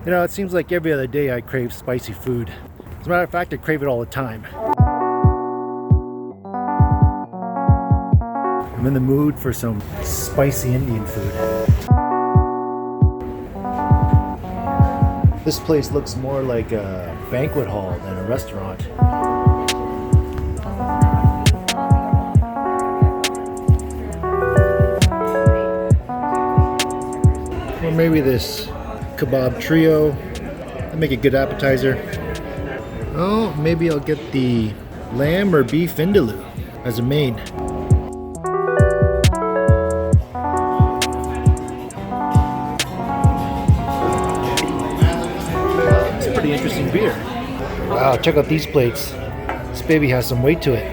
You know, it seems like every other day I crave spicy food. As a matter of fact, I crave it all the time. I'm in the mood for some spicy Indian food. This place looks more like a banquet hall than a restaurant. Or maybe this kebab trio. That'd make a good appetizer. Oh, maybe I'll get the lamb or beef vindaloo as a main. It's a pretty interesting beer. Wow, check out these plates. This baby has some weight to it.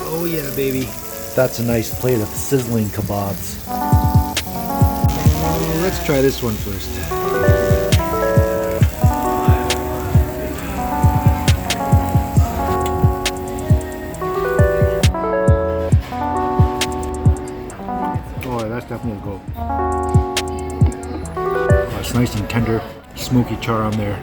Oh yeah, baby. That's a nice plate of sizzling kebabs. Let's try this one first. Oh, that's definitely a go. Oh, it's nice and tender, smoky char on there.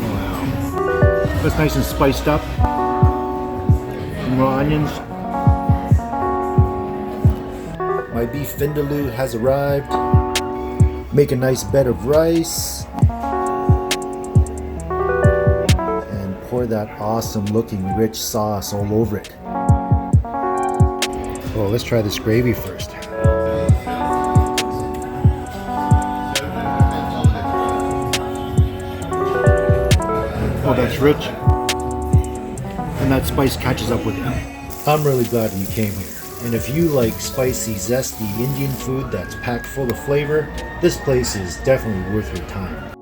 Wow. That's nice and spiced up. Raw onions. My beef vindaloo has arrived. Make a nice bed of rice and pour that awesome looking rich sauce all over it. Oh, let's try this gravy first. Oh, that's rich. And that spice catches up with it. I'm really glad you came here. And if you like spicy, zesty Indian food that's packed full of flavor, this place is definitely worth your time.